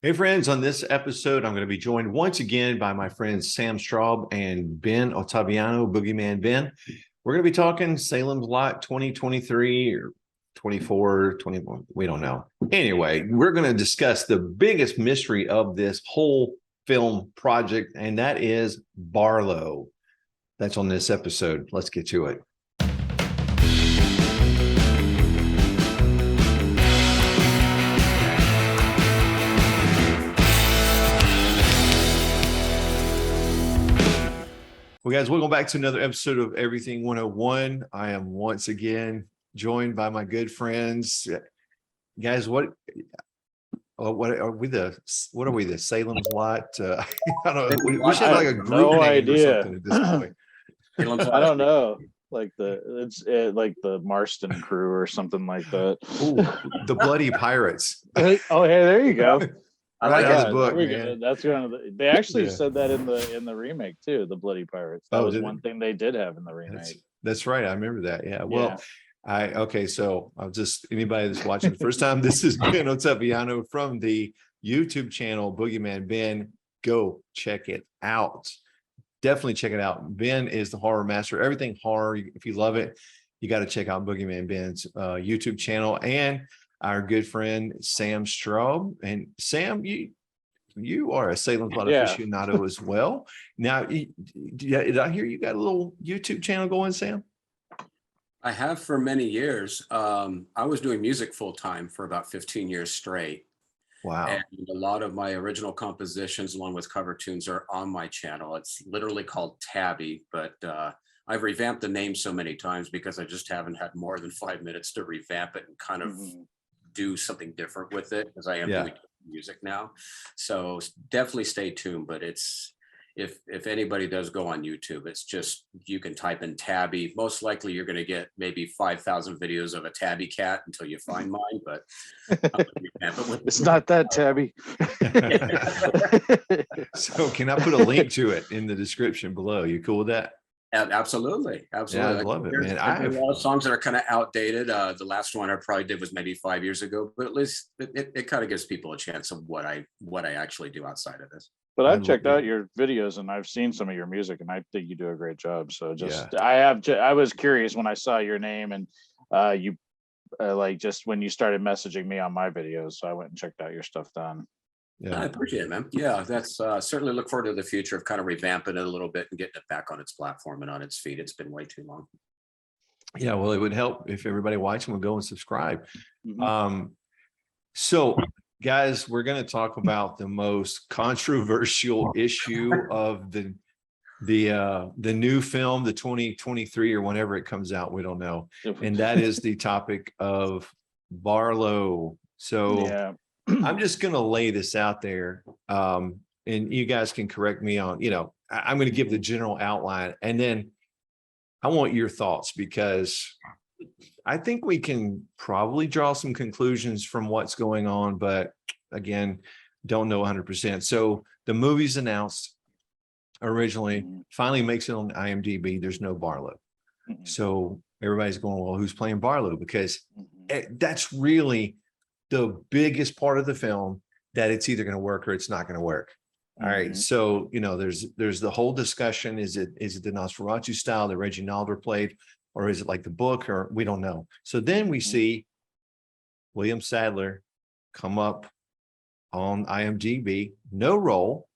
Hey friends, on this episode, I'm going to be joined once again by my friends Sam Straub and Ben Ottaviano, Boogeyman Ben. We're going to be talking Salem's Lot 2023 or 24, 21, we don't know. Anyway, we're going to discuss the biggest mystery of this whole film project, and that is Barlow. That's on this episode. Let's get to it. Well, guys, welcome back to another episode of Everything 101. I am once again joined by my good friends. Guys, what are we the Salem's Lot? I don't know. We should have like a group name or something at this point. I don't know, like like the Marston Crew or something like that. Ooh, the Bloody Pirates. Oh, hey, there you go. I like that book, man. That's one of they actually said that in the remake too. The Bloody Pirates. That was one thing they did have in the remake. That's right. I remember that. Yeah. Well, so I'll just anybody that's watching the first time. This is Ben Ottaviano from the YouTube channel Boogeyman Ben. Go check it out. Definitely check it out. Ben is the horror master. Everything horror. If you love it, you got to check out Boogeyman Ben's YouTube channel and our good friend Sam Straub. And Sam, you are a Salem Lot aficionado as well. Now, did I hear you got a little YouTube channel going, Sam? I have for many years. I was doing music full time for about 15 years straight. Wow. And a lot of my original compositions along with cover tunes are on my channel. It's literally called Tabby, but I've revamped the name so many times because I just haven't had more than 5 minutes to revamp it and kind of do something different with it because I am doing music now. So definitely stay tuned, but it's if anybody does go on YouTube, it's just you can type in Tabby. Most likely you're going to get maybe 5,000 videos of a tabby cat until you find mine, but it's not that Tabby. So can I put a link to it in the description below? You cool with that? Absolutely. Yeah, I love it, man. I have a lot of songs that are kind of outdated. The last one I probably did was maybe 5 years ago, but at least it kind of gives people a chance of what I actually do outside of this. But I've checked out your videos and I've seen some of your music and I think you do a great job. So I was curious when I saw your name and you like just when you started messaging me on my videos. So I went and checked out your stuff then. Yeah, I appreciate it, man. Yeah, that's certainly look forward to the future of kind of revamping it a little bit and getting it back on its platform and on its feet. It's been way too long. Yeah, well, it would help if everybody watching would go and subscribe. So guys, we're going to talk about the most controversial issue of the new film, the 2023 or whenever it comes out, we don't know. And that is the topic of Barlow. So I'm just going to lay this out there. And you guys can correct me on, I'm going to give the general outline and then I want your thoughts because I think we can probably draw some conclusions from what's going on, but again, don't know 100%. So the movie's announced originally, finally makes it on IMDb. There's no Barlow. So everybody's going, well, who's playing Barlow? Because that's really the biggest part of the film that it's either going to work or it's not going to work. All right. So, there's the whole discussion. Is it the Nosferatu style that Reggie Nalder played? Or is it like the book, or we don't know. So then we see William Sadler come up on IMDb, no role.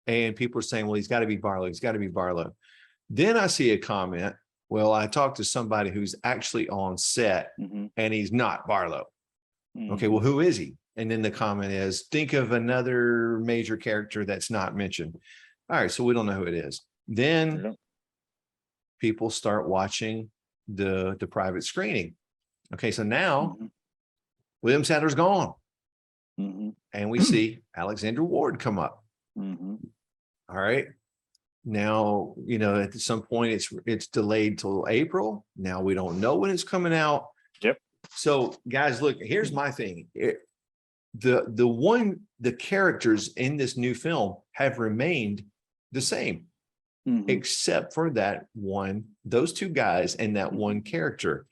And people are saying, well, he's got to be Barlow. He's got to be Barlow. Then I see a comment. Well, I talked to somebody who's actually on set and he's not Barlow. Okay, well, who is he? And then the comment is, think of another major character that's not mentioned. All right, so we don't know who it is. Then people start watching the private screening. Okay, so now William Sadler's gone. And we see Alexandra Ward come up. All right. Now, at some point it's delayed till April. Now we don't know when it's coming out. Yep. So guys, look, here's my thing. The characters in this new film have remained the same. Except for those two guys and that one character.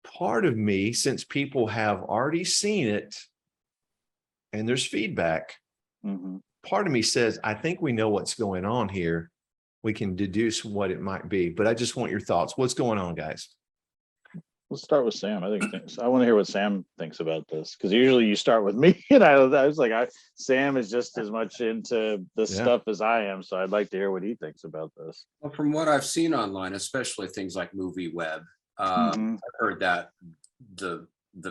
Part of me, since people have already seen it and there's feedback, Mhm. part of me says, I think we know what's going on here. We can deduce what it might be, but I just want your thoughts. What's going on, guys? Let's start with Sam. I want to hear what Sam thinks about this, because usually you start with me, and I was like, Sam is just as much into this Yeah. stuff as I am, so I'd like to hear what he thinks about this. Well, from what I've seen online, especially things like Movie Web, Mhm. I've heard that the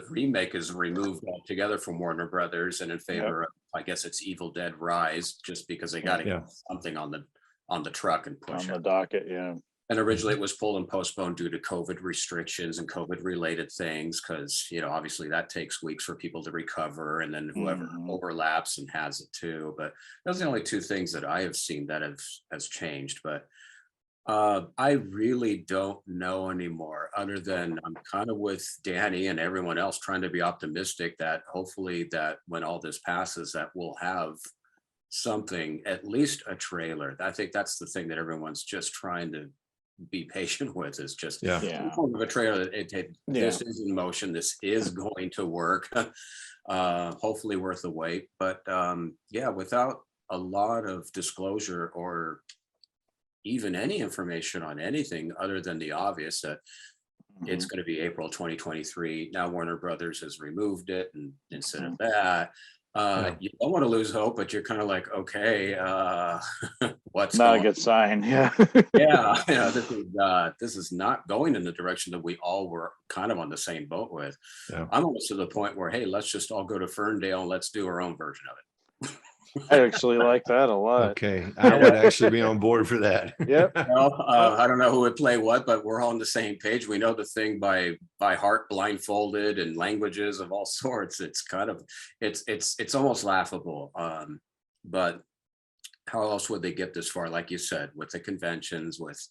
remake is removed altogether from Warner Brothers and in favor of, I guess it's Evil Dead Rise, just because they got to Yeah. get something on the truck and push On the it. docket, yeah. And originally it was pulled and postponed due to COVID restrictions and COVID related things, because, you know, obviously that takes weeks for people to recover, and then whoever Mhm. overlaps and has it too. But those are the only two things that I have seen that has changed. But I really don't know anymore, other than I'm kind of with Danny and everyone else trying to be optimistic that hopefully that when all this passes, that we'll have something, at least a trailer. I think that's the thing that everyone's just trying to be patient with, is just Yeah. Yeah. some form of a trailer that this is in motion, this is going to work. Hopefully worth the wait. But yeah, without a lot of disclosure or even any information on anything other than the obvious that it's Mhm. going to be April 2023. Now Warner Brothers has removed it, and instead of that, Yeah. you don't want to lose hope, but you're kind of like, okay, what's Not a going good sign. Yeah. yeah, yeah, this is not going in the direction that we all were kind of on the same boat with. Yeah. I'm almost to the point where, hey, let's just all go to Ferndale and let's do our own version of it. I actually like that a lot. Okay. I would actually be on board for that. Yep. Well, I don't know who would play what, but we're all on the same page. We know the thing by heart, blindfolded, and languages of all sorts. It's kind of it's almost laughable. But how else would they get this far? Like you said, with the conventions, with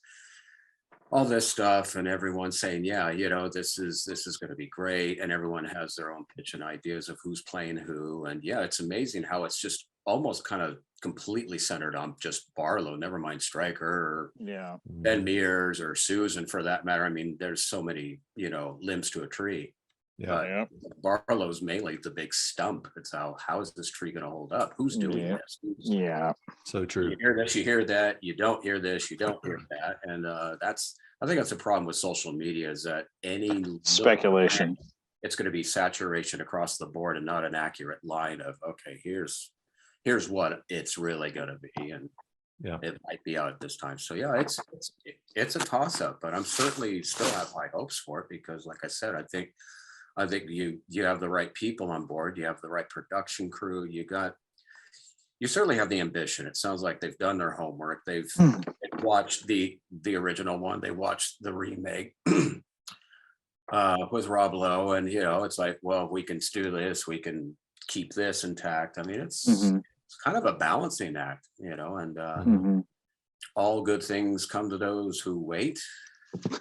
all this stuff, and everyone saying, yeah, you know, this is going to be great, and everyone has their own pitch and ideas of who's playing who. And yeah, it's amazing how it's just almost kind of completely centered on just Barlow, never mind Stryker or Yeah. Ben Mears or Susan, for that matter. I mean, there's so many, you know, limbs to a tree. Yeah. But Yeah. Barlow's mainly the big stump. It's how is this tree going to hold up? Who's doing Yeah. this? Yeah. So true. You hear this, you hear that, you don't hear this, you don't hear that. And I think that's a problem with social media, is that any little Speculation. it's going to be saturation across the board and not an accurate line of, okay, here's what it's really going to be. And Yeah. it might be out at this time. So yeah, it's a toss up, but I'm certainly still have high hopes for it, because like I said, I think you have the right people on board, you have the right production crew, you certainly have the ambition. It sounds like they've done their homework. They've watched the original one, they watched the remake with Rob Lowe, and you know, it's like, well, we can do this, we can keep this intact. I mean, it's kind of a balancing act, you know, and Mhm. all good things come to those who wait.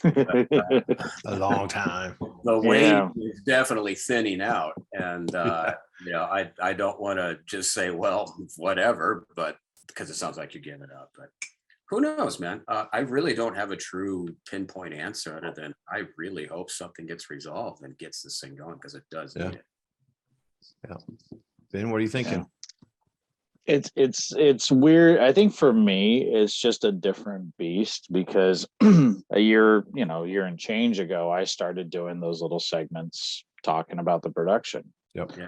A long time. The wait Yeah. is definitely thinning out, and you know, I don't want to just say, well, whatever, but because it sounds like you're giving it up. But who knows, man? I really don't have a true pinpoint answer, other than I really hope something gets resolved and gets this thing going, because it does Yeah. need it. Yeah. Ben, what are you thinking? It's weird. I think for me, it's just a different beast, because a year and change ago, I started doing those little segments talking about the production. Yep. Yeah.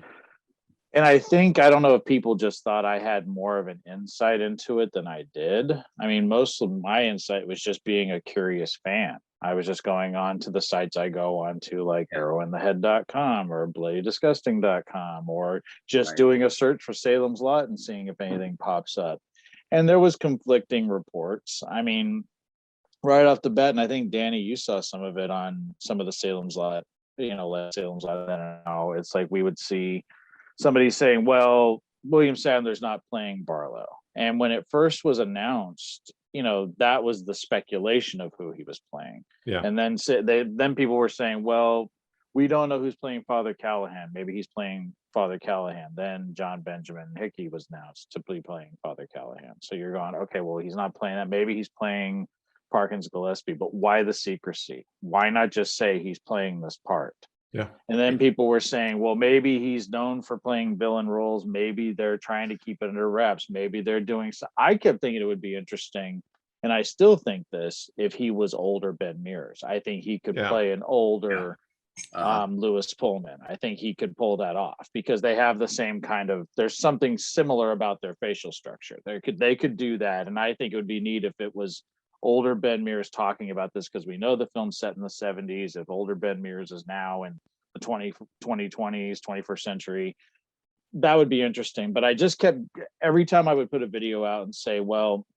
And I don't know if people just thought I had more of an insight into it than I did. I mean, most of my insight was just being a curious fan. I was just going on to the sites I go on to, like arrowinthehead.com or bloodydisgusting.com, or just Right. doing a search for Salem's Lot and seeing if anything pops up. And there was conflicting reports. I mean, right off the bat, and I think, Danny, you saw some of it on some of the Salem's Lot, Salem's Lot. I don't know. It's like we would see somebody saying, well, William Sadler's not playing Barlow. And when it first was announced, that was the speculation of who he was playing. Yeah. And then people were saying, well, we don't know who's playing Father Callahan. Maybe he's playing Father Callahan. Then John Benjamin Hickey was announced to be playing Father Callahan. So you're going, okay, well, he's not playing that. Maybe he's playing Parkins Gillespie, but why the secrecy? Why not just say he's playing this part? Yeah. And then people were saying, well, maybe he's known for playing villain roles. Maybe they're trying to keep it under wraps. Maybe they're doing so. I kept thinking it would be interesting, and I still think this, if he was older Ben Mears. I think he could Yeah. play an older Uh, Lewis Pullman. I think he could pull that off because they have the same kind of, there's something similar about their facial structure. They could do that. And I think it would be neat if it was older Ben Mears talking about this, because we know the film's set in the 70s. If older Ben Mears is now in the 2020s, 21st century, that would be interesting. But I just kept, every time I would put a video out and say, well,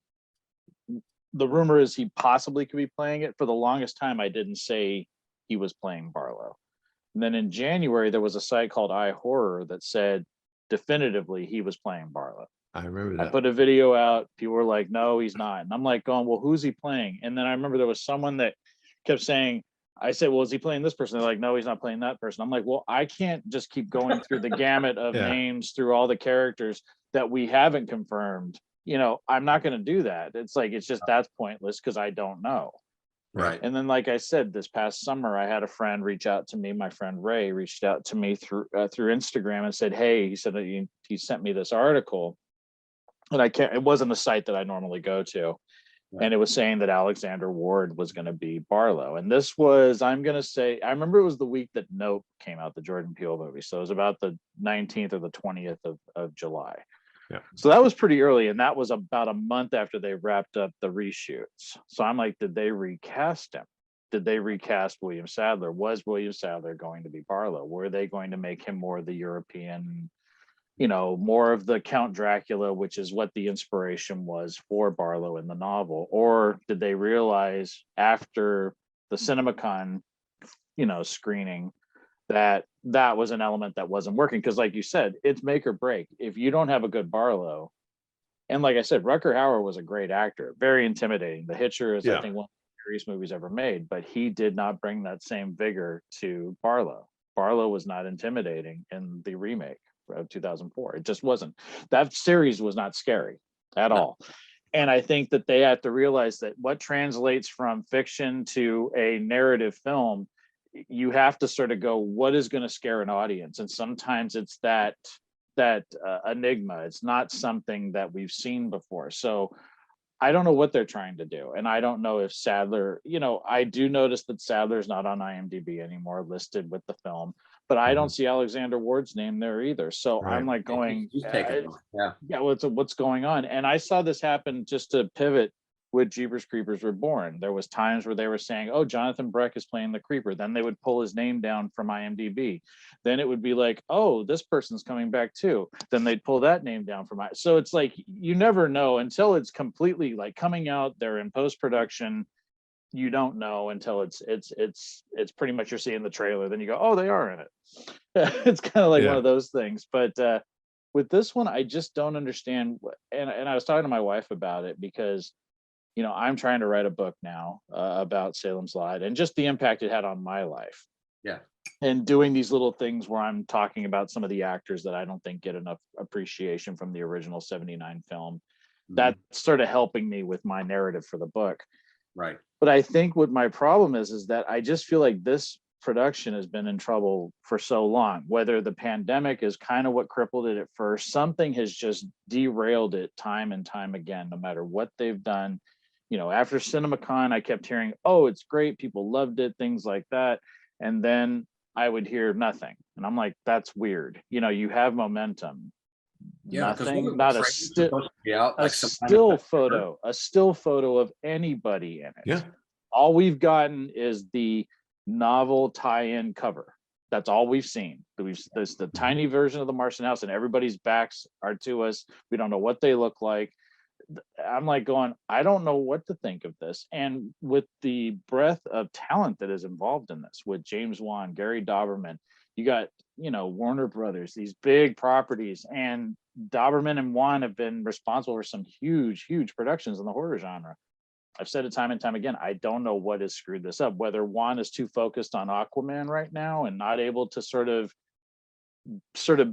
the rumor is he possibly could be playing it. For the longest time, I didn't say he was playing Barlow. And then in January, there was a site called iHorror that said definitively he was playing Barlow. I remember I that. put a video out. People were like, no, he's not. And I'm like going, well, who's he playing? And then I remember there was someone that kept saying, I said, well, is he playing this person? They're like, no, he's not playing that person. I'm like, well, I can't just keep going through the gamut of Yeah. names through all the characters that we haven't confirmed. You know, I'm not going to do that. It's like, it's just, that's pointless because I don't know. right. And then, like I said, this past summer, I had a friend reach out to me. My friend Ray reached out to me through Instagram and said, "Hey," he said that he sent me this article, and I can't. It wasn't a site that I normally go to, and it was saying that Alexander Ward was going to be Barlow. And this was, I'm going to say, I remember it was the week that Nope came out, the Jordan Peele movie. So it was about the 19th or the 20th of July. Yeah. So that was pretty early, and that was about a month after they wrapped up the reshoots. So I'm like, did they recast him? Did they recast William Sadler? Was William Sadler going to be Barlow? Were they going to make him more of the European, you know, more of the Count Dracula, which is what the inspiration was for Barlow in the novel? Or did they realize after the CinemaCon, you know, screening, that that was an element that wasn't working? Because like you said, it's make or break. If you don't have a good Barlow, and like I said, Rutger Hauer was a great actor, very intimidating. The Hitcher is, I think, one of the scariest movies ever made, but he did not bring that same vigor to Barlow. Barlow was not intimidating in the remake of 2004. It just wasn't. That series was not scary at all. And I think that they have to realize that what translates from fiction to a narrative film, you have to sort of go, what is going to scare an audience? And sometimes it's that enigma. It's not something that we've seen before. So I don't know what they're trying to do. And I don't know if Sadler, you know, I do notice that Sadler's not on IMDb anymore listed with the film, but I don't see Alexander Ward's name there either. So Right. I'm like going, He's taken off. Yeah. yeah, what's going on? And I saw this happen, just to pivot, with Jeepers Creepers Reborn. There was times where they were saying, oh, Jonathan Breck is playing the Creeper. Then they would pull his name down from IMDb. Then it would be like, oh, this person's coming back too. Then they'd pull that name down from it. So it's like, you never know until it's completely like coming out there in post-production. You don't know until it's pretty much, you're seeing the trailer. Then you go, oh, they are in it. It's kind of like one of those things. But with this one, I just don't understand. And I was talking to my wife about it because, you know, I'm trying to write a book now about Salem's Lot and just the impact it had on my life. Yeah. And doing these little things where I'm talking about some of the actors that I don't think get enough appreciation from the original 79 film. That's sort of helping me with my narrative for the book. Right. But I think what my problem is that I just feel like this production has been in trouble for so long. Whether the pandemic is kind of what crippled it at first, something has just derailed it time and time again, no matter what they've done. You know, after CinemaCon, I kept hearing, oh, it's great, people loved it, things like that. And then I would hear nothing. And I'm like, that's weird. You know, you have momentum. Yeah, Nothing, not a still photo of anybody in it. Yeah. All we've gotten is the novel tie-in cover. That's all we've seen. There's the tiny version of the Martian house, and everybody's backs are to us. We don't know what they look like. I'm like going, I don't know what to think of this. And with the breadth of talent that is involved in this, with James Wan, Gary Dauberman, you got, you know, Warner Brothers, these big properties, and Dauberman and Wan have been responsible for some huge productions in the horror genre. I've said it time and time again. I don't know what has screwed this up, whether Wan is too focused on Aquaman right now and not able to sort of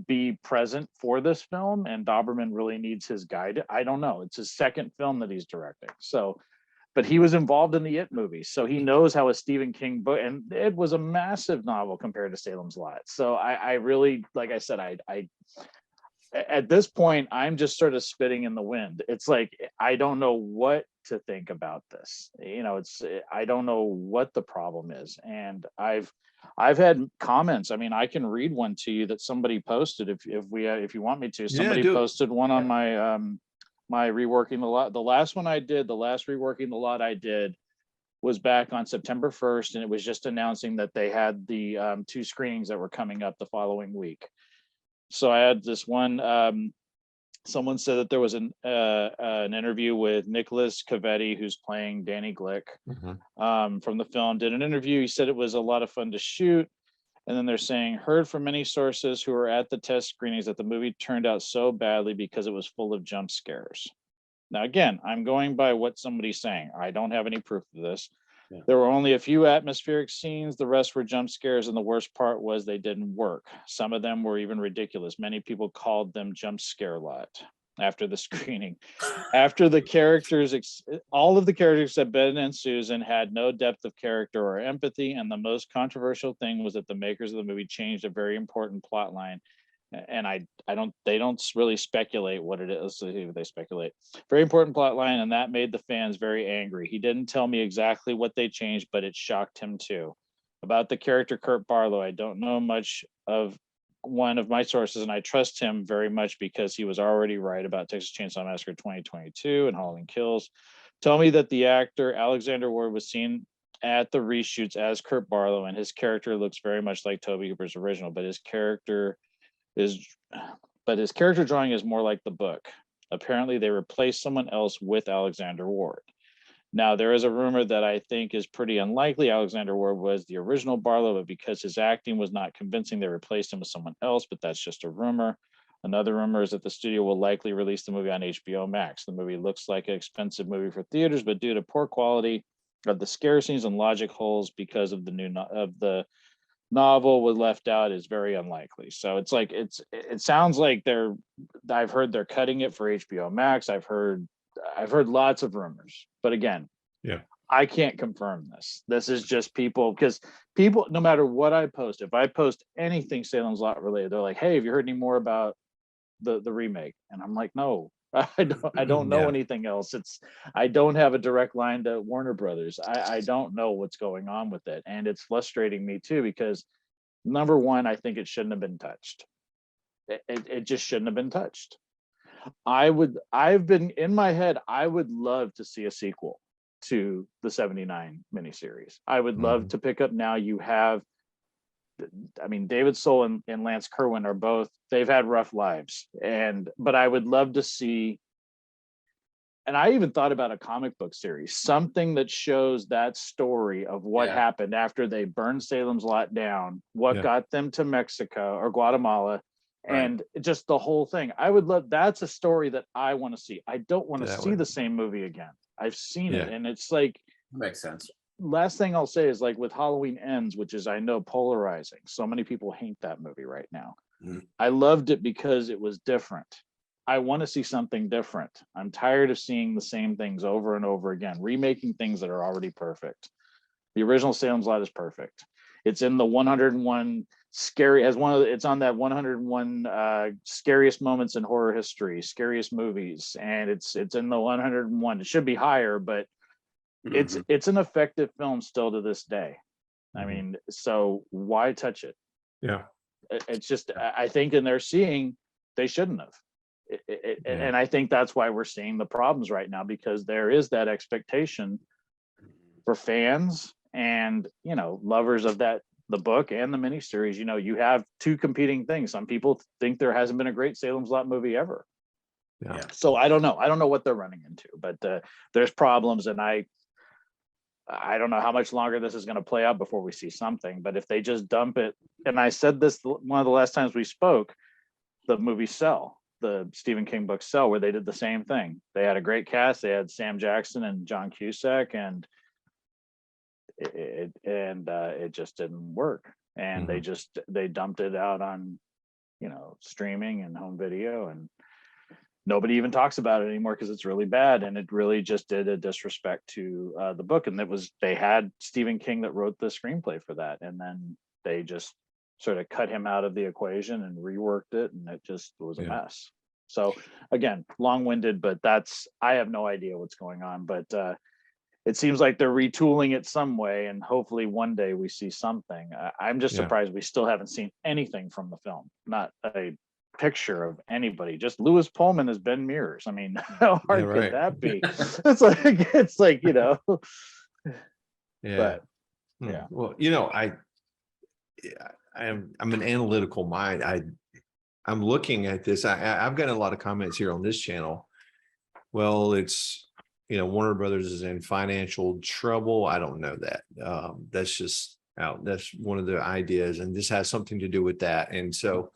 be present for this film, and Dauberman really needs his guide. I don't know. It's his second film that he's directing. So but he was involved in the It movie, so he knows how a Stephen King book, and it was a massive novel compared to Salem's Lot. So I really, like I said, I at this point, I'm just sort of spitting in the wind. It's like, I don't know what to think about this. I don't know what the problem is. And I've had comments. I mean, I can read one to you that somebody posted if you want me to. Somebody posted one on my my reworking the lot. The last reworking the lot I did was back on September 1st, and it was just announcing that they had the 2 screenings that were coming up the following week. So I had this one. Someone said that there was an interview with Nicholas Cavetti, who's playing Danny Glick from the film. Did an interview. He said it was a lot of fun to shoot. And then they're saying, heard from many sources who were at the test screenings that the movie turned out so badly because it was full of jump scares. Now, again, I'm going by what somebody's saying. I don't have any proof of this. Yeah. There were only a few atmospheric scenes. The rest were jump scares. And the worst part was they didn't work. Some of them were even ridiculous. Many people called them jump scare lot after the screening. After the characters, all of the characters except Ben and Susan had no depth of character or empathy. And the most controversial thing was that the makers of the movie changed a very important plot line. And they don't really speculate what it is. They speculate. Very important plot line, and that made the fans very angry. He didn't tell me exactly what they changed, but it shocked him too. About the character Kurt Barlow, I don't know much of one of my sources, and I trust him very much because he was already right about Texas Chainsaw Massacre 2022 and Halloween Kills. Tell me that the actor Alexander Ward was seen at the reshoots as Kurt Barlow, and his character looks very much like Tobe Hooper's original, but his character drawing is more like the book. Apparently they replaced someone else with Alexander Ward. Now there is a rumor that I think is pretty unlikely Alexander Ward was the original Barlow, but because his acting was not convincing, they replaced him with someone else, but that's just a rumor. Another rumor is that the studio will likely release the movie on HBO Max. The movie looks like an expensive movie for theaters, but due to poor quality of the scare scenes and logic holes because of the novel was left out is very unlikely. So it's like it sounds like I've heard they're cutting it for HBO Max. I've heard lots of rumors, but again, I can't confirm this. This is just because people, no matter what I post, if I post anything Salem's Lot related, they're like, hey, have you heard any more about the remake? And I'm like, no, I don't know anything else. I don't have a direct line to Warner Brothers. I don't know what's going on with it. And it's frustrating me too, because number one, I think it shouldn't have been touched. It just shouldn't have been touched. I've been in my head, I would love to see a sequel to the 79 miniseries. I would love to pick up now. You have, I mean, David Soul and Lance Kerwin are both, they've had rough lives. But I would love to see, and I even thought about a comic book series, something that shows that story of what happened after they burned Salem's Lot down, what got them to Mexico or Guatemala, and just the whole thing. I would love, that's a story that I want to see. I don't want to see the same movie again. I've seen it, and it's like, makes sense. Last thing I'll say is, like, with Halloween Ends, which is, I know, polarizing. So many people hate that movie right now. I loved it because it was different. I want to see something different. I'm tired of seeing the same things over and over again, remaking things that are already perfect. The original Salem's Lot is perfect. It's in the 101 scary as one of the, it's on that 101 scariest moments in horror history, scariest movies, and it's in the 101. It should be higher, but it's an effective film still to this day. I mean, so why touch it? It's just, I think, and they're seeing they shouldn't have. And I think that's why we're seeing the problems right now, because there is that expectation for fans and, you know, lovers of the book and the miniseries. You know, you have two competing things. Some people think there hasn't been a great Salem's Lot movie ever. So I don't know what they're running into, but there's problems, and I don't know how much longer this is going to play out before we see something. But if they just dump it, and I said this one of the last times we spoke, the movie Cell, the Stephen King book Cell, where they did the same thing. They had a great cast. They had Sam Jackson and John Cusack, and it just didn't work. And they dumped it out on, you know, streaming and home video, and nobody even talks about it anymore because it's really bad, and it really just did a disrespect to the book. And they had Stephen King that wrote the screenplay for that, and then they just sort of cut him out of the equation and reworked it, and it just was a mess. So again, long-winded, but I have no idea what's going on, but it seems like they're retooling it some way, and hopefully one day we see something. I'm just surprised we still haven't seen anything from the film, not a picture of anybody, just Lewis Pullman as Ben Mears. I mean, how hard could that be? It's like, but Well, I'm an analytical mind. I'm looking at this. I've got a lot of comments here on this channel. Well, it's, Warner Brothers is in financial trouble. I don't know that. That's just out. That's one of the ideas, and this has something to do with that. And so,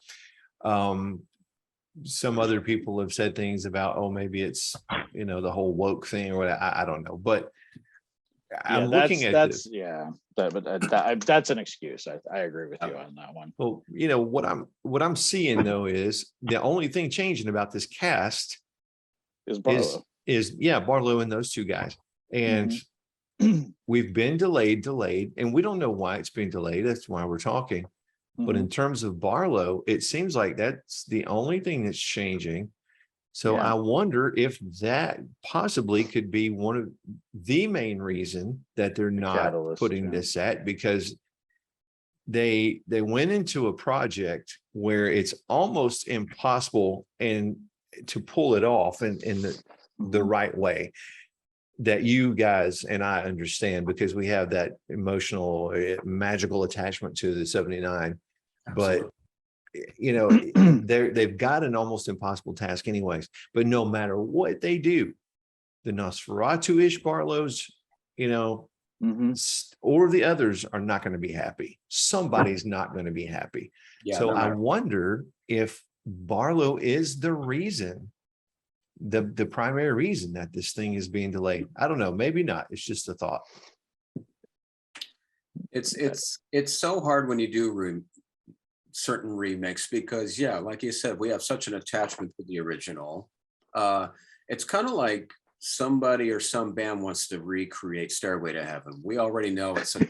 some other people have said things about, oh, maybe it's, the whole woke thing or what. I don't know, but I'm looking at this. That's an excuse. I agree with you on that one. Well, what I'm seeing though is the only thing changing about this cast is Barlow. Barlow and those two guys. And we've been delayed, and we don't know why it's been delayed. That's why we're talking. But in terms of Barlow, it seems like that's the only thing that's changing. So I wonder if that possibly could be one of the main reason that they're not putting this at, because they went into a project where it's almost impossible and to pull it off in the right way that you guys and I understand, because we have that emotional, magical attachment to the 79. Absolutely. But they've got an almost impossible task anyways. But no matter what they do, the Nosferatu-ish Barlows, or the others are not going to be happy. Somebody's not going to be happy. So I wonder if Barlow is the reason, the primary reason that this thing is being delayed. I don't know. Maybe not. It's just a thought. It's so hard when you do certain remakes, because like you said, we have such an attachment to the original. It's kind of like somebody or some band wants to recreate Stairway to Heaven. We already know it's a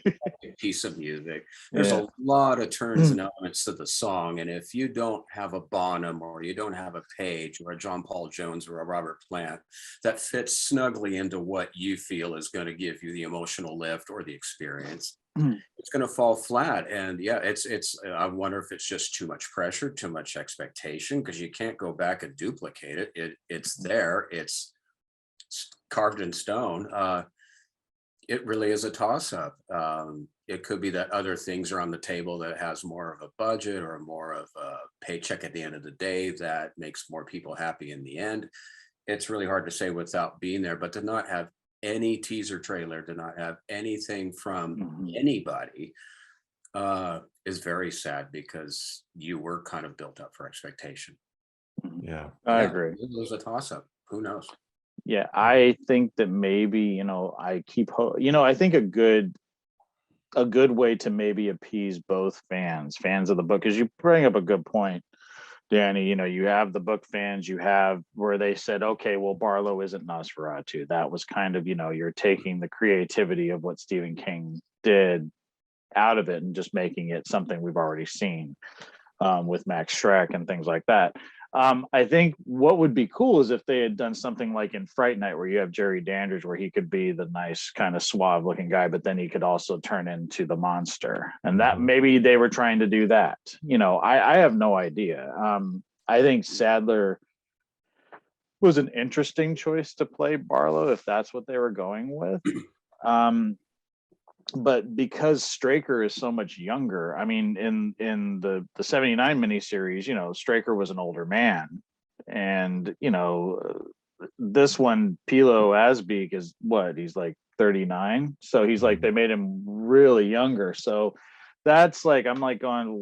piece of music. There's a lot of turns and elements to the song, and if you don't have a Bonham, or you don't have a Page, or a John Paul Jones, or a Robert Plant that fits snugly into what you feel is going to give you the emotional lift or the experience, it's going to fall flat. And it's I wonder if it's just too much pressure, too much expectation, because you can't go back and duplicate it. It's there, it's carved in stone. It really is a toss-up. It could be that other things are on the table that has more of a budget or more of a paycheck at the end of the day that makes more people happy in the end. It's really hard to say without being there, but to not have any teaser trailer, to not have anything from anybody is very sad, because you were kind of built up for expectation. I agree. It was a toss-up. Who knows? I think that maybe, I think a good way to maybe appease both fans of the book, is you bring up a good point, Danny. You have the book fans, you have where they said, okay, well, Barlow isn't Nosferatu. That was kind of, you're taking the creativity of what Stephen King did out of it and just making it something we've already seen with Max Schreck and things like that. I think what would be cool is if they had done something like in Fright Night, where you have Jerry Dandridge, where he could be the nice kind of suave looking guy, but then he could also turn into the monster. And that maybe they were trying to do that. I have no idea. I think Sadler was an interesting choice to play Barlow, if that's what they were going with. But because Straker is so much younger, I mean, in the 79 miniseries, Straker was an older man. And, this one, Pilo Asbeek, is what? He's like 39. So he's like, they made him really younger. So that's like, I'm like going,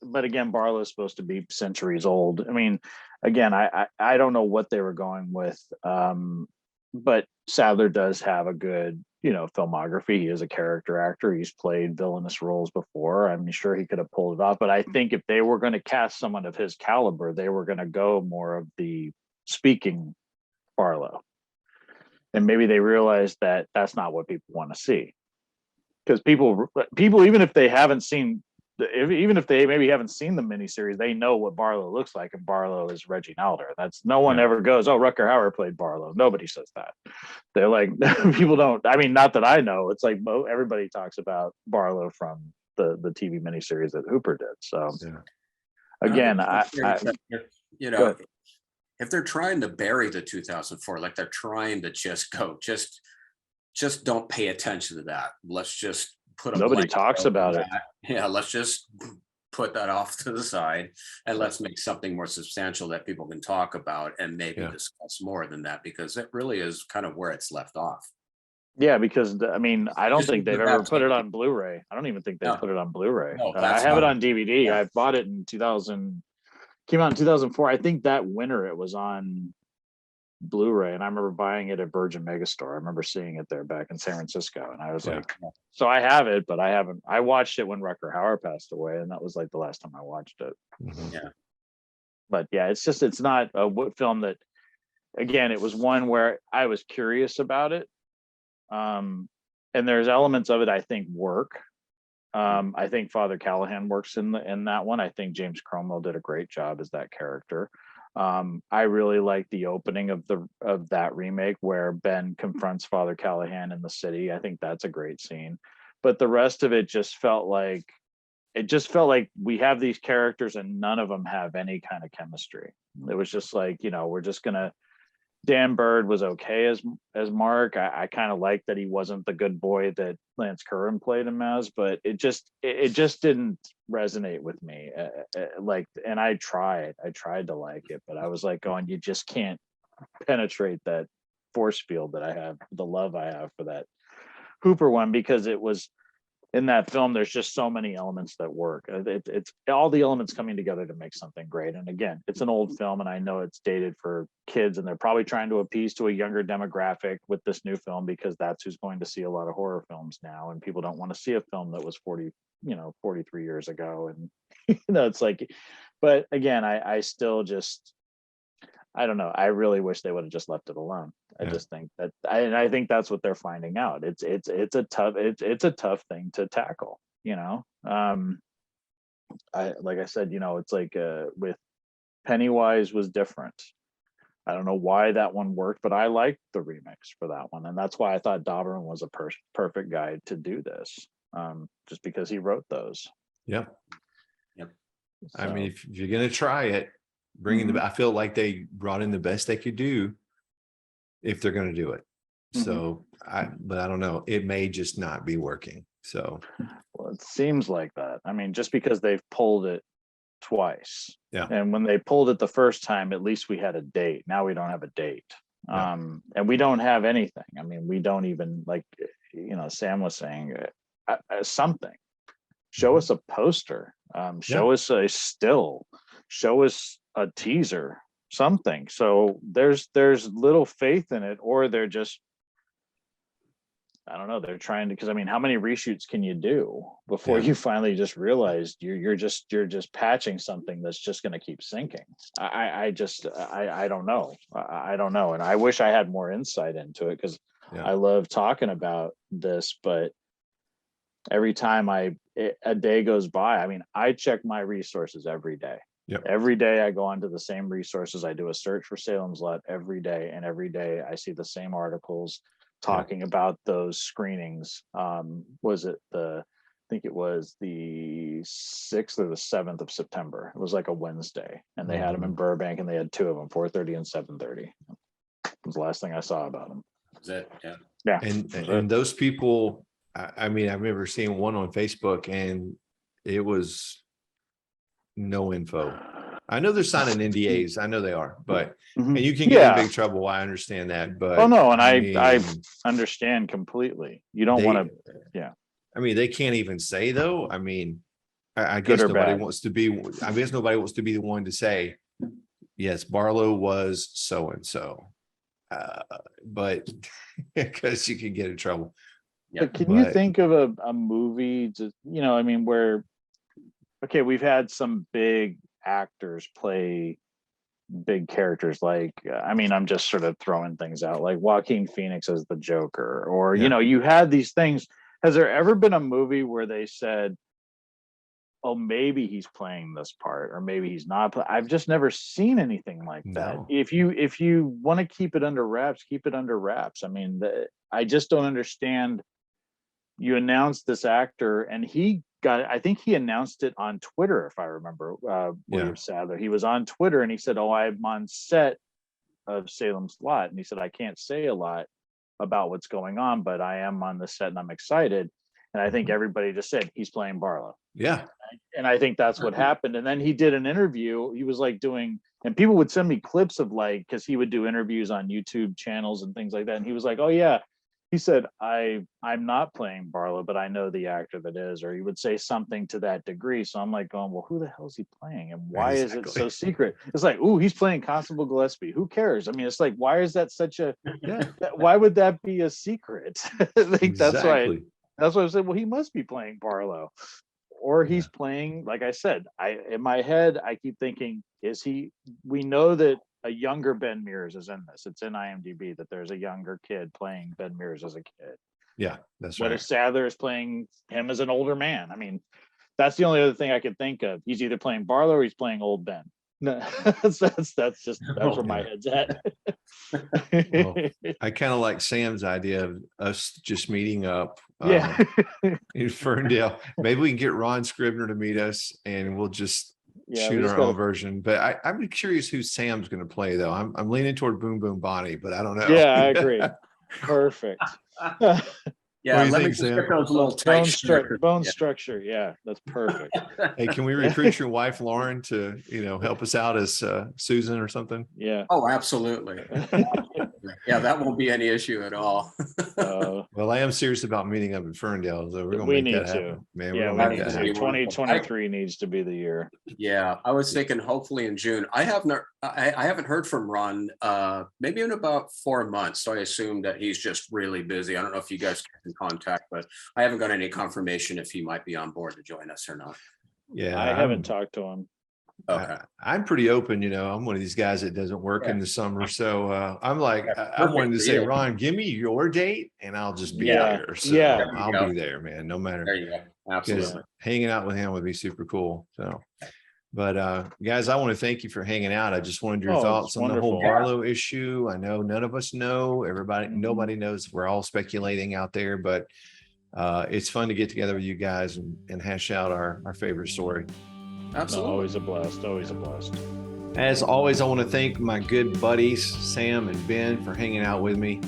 but again, Barlow's supposed to be centuries old. I mean, again, I don't know what they were going with. But Sadler does have a good, filmography. He is a character actor. He's played villainous roles before. I'm sure he could have pulled it off. But I think if they were going to cast someone of his caliber, they were going to go more of the speaking Barlow. And maybe they realized that that's not what people want to see. Because people, even if they haven't seen, even if they maybe haven't seen the miniseries, they know what Barlow looks like, and Barlow is Reggie Nalder. That's no one ever goes, "Oh, Rutger Hauer played Barlow." Nobody says that. They're like, people don't. I mean, not that I know. It's like everybody talks about Barlow from the TV miniseries that Hooper did. So again, you know, if they're trying to bury the 2004, like they're trying to just don't pay attention to that. Let's just put nobody talks about it. Yeah, let's just put that off to the side and let's make something more substantial that people can talk about and maybe discuss more than that, because it really is kind of where it's left off. Yeah, because I mean, I don't think they've ever put it on Blu-ray. I don't even think they put it on Blu-ray. No, I have it on DVD. Yeah. I bought it in 2000. Came out in 2004. I think that winter it was on Blu-ray, and I remember buying it at Virgin Megastore. I remember seeing it there back in San Francisco, and I was like, so I have it, but I haven't. I watched it when Rutger Hauer passed away, and that was like the last time I watched it. Yeah, but yeah, it's not a film that. Again, it was one where I was curious about it, and there's elements of it I think work. I think Father Callahan works in that one. I think James Cromwell did a great job as that character. I really like the opening of that remake where Ben confronts Father Callahan in the city. I think that's a great scene. But the rest of it just felt like we have these characters and none of them have any kind of chemistry. It was just like, we're just gonna. Dan Bird was okay as Mark. I kind of like that he wasn't the good boy that Lance Curran played him as, but it just didn't resonate with me. And I tried to like it, but I was like going, you just can't penetrate that force field that I have, the love I have for that Hooper one, because it was in that film, there's just so many elements that work. It's all the elements coming together to make something great. And again, it's an old film, and I know it's dated for kids, and they're probably trying to appease to a younger demographic with this new film, because that's who's going to see a lot of horror films now, and people don't want to see a film that was 43 years ago. And it's like, but again, I still just, I don't know. I really wish they would have just left it alone. I just think that, I think that's what they're finding out. It's a tough thing to tackle. Like I said, it's like with Pennywise was different. I don't know why that one worked, but I liked the remix for that one, and that's why I thought Dobrin was a perfect guy to do this, just because he wrote those. Yep. So, I mean, if you're gonna try it, I feel like they brought in the best they could do if they're going to do it. So but I don't know, it may just not be working. So, well, it seems like that. I mean, just because they've pulled it twice. Yeah. And when they pulled it the first time, at least we had a date. Now we don't have a date. And we don't have anything. I mean, we don't even, like, Sam was saying, something. Show us a poster. Show us a still. Show us a teaser, something. So there's little faith in it, or they're just, I don't know, they're trying to, because I mean, how many reshoots can you do before you finally just realize you're just patching something that's just going to keep sinking? I don't know. I don't know. And I wish I had more insight into it, because I love talking about this, but every time a day goes by, I mean, I check my resources every day. Yep. Every day I go onto the same resources. I do a search for Salem's Lot every day, and every day I see the same articles talking about those screenings. I think it was the 6th or the 7th of September. It was like a Wednesday, and they had them in Burbank, and they had 2 of them, 4:30 and 7:30. It was the last thing I saw about them. Is it? Yeah. And those people, I mean, I remember seeing one on Facebook, and it was no info. I know they're signing NDAs. I know they are, but and you can get in big trouble. I understand that, but no, and I understand completely. You don't want to. I mean, they can't even say, though. I mean, I guess nobody wants to be. I guess nobody wants to be the one to say, yes, Barlow was so and so, but because you can get in trouble. But can you think of a movie, I mean, where, okay, we've had some big actors play big characters like, I mean, I'm just sort of throwing things out, like Joaquin Phoenix as the Joker, or, Yeah. you had these things. Has there ever been a movie where they said, oh, maybe he's playing this part, or maybe he's not? I've just never seen anything like that. No. If you want to keep it under wraps, keep it under wraps. I mean, I just don't understand. You announced this actor, and I think he announced it on Twitter, if I remember. William Sadler, he was on Twitter and he said, oh, I'm on set of Salem's Lot, and he said, I can't say a lot about what's going on, but I am on the set and I'm excited. And I think everybody just said he's playing Barlow. Yeah. And I think that's what happened. And then he did an interview. He was like doing, and people would send me clips of, like, because he would do interviews on YouTube channels and things like that. And he was like, oh yeah, he said, I'm not playing Barlow, but I know the actor that is, or he would say something to that degree. So I'm like going, well, who the hell is he playing? And why is it so secret? It's like, ooh, he's playing Constable Gillespie. Who cares? I mean, it's like, why is that such a, why would that be a secret? Like, that's why I said, well, he must be playing Barlow. Or he's playing, like I said, in my head, I keep thinking, we know that a younger Ben Mears is in this. It's in IMDb that there's a younger kid playing Ben Mears as a kid. Yeah, that's What right. if Sadler is playing him as an older man? I mean, that's the only other thing I could think of. He's either playing Barlow or he's playing old Ben. No, that's where my head's at. Well, I kind of like Sam's idea of us just meeting up in Ferndale. Maybe we can get Ron Scribner to meet us and we'll just shoot our own version. But I'm curious who Sam's going to play, though. I'm leaning toward Boom Boom Bonnie, but I don't know. Yeah, I agree. Perfect. Yeah, let me me just get those little tight bone structure. Yeah, that's perfect. Hey, can we recruit your wife Lauren to help us out as Susan or something? Yeah. Oh, absolutely. Yeah, that won't be any issue at all. Well, I am serious about meeting up in Ferndale, so we're gonna we make need that happen. to. Man, Yeah, we're we gonna need make that to. happen. 2023 needs to be the year. Yeah, I was thinking hopefully in June. I haven't heard from Ron maybe in about 4 months, so I assume that he's just really busy. I don't know if you guys kept in contact, but I haven't got any confirmation if he might be on board to join us or not. Yeah, I haven't talked to him. Okay. I'm pretty open, I'm one of these guys that doesn't work in the summer. So I'm like, I wanted to say, Ron, give me your date and I'll just be there. So I'll be there, man, no matter. There you go. Absolutely. Hanging out with him would be super cool. So, but guys, I want to thank you for hanging out. I just wanted your thoughts on the whole Barlow issue. I know none of us know, nobody knows. We're all speculating out there, but it's fun to get together with you guys and hash out our favorite story. Absolutely. No, always a blast. Always a blast. As always, I want to thank my good buddies, Sam and Ben, for hanging out with me,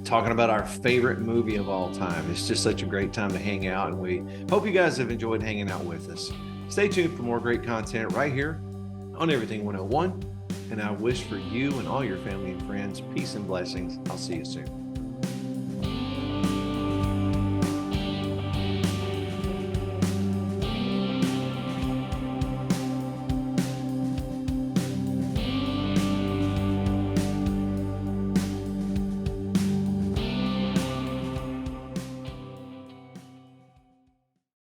talking about our favorite movie of all time. It's just such a great time to hang out, and we hope you guys have enjoyed hanging out with us. Stay tuned for more great content right here on Everything 101. And I wish for you and all your family and friends peace and blessings. I'll see you soon.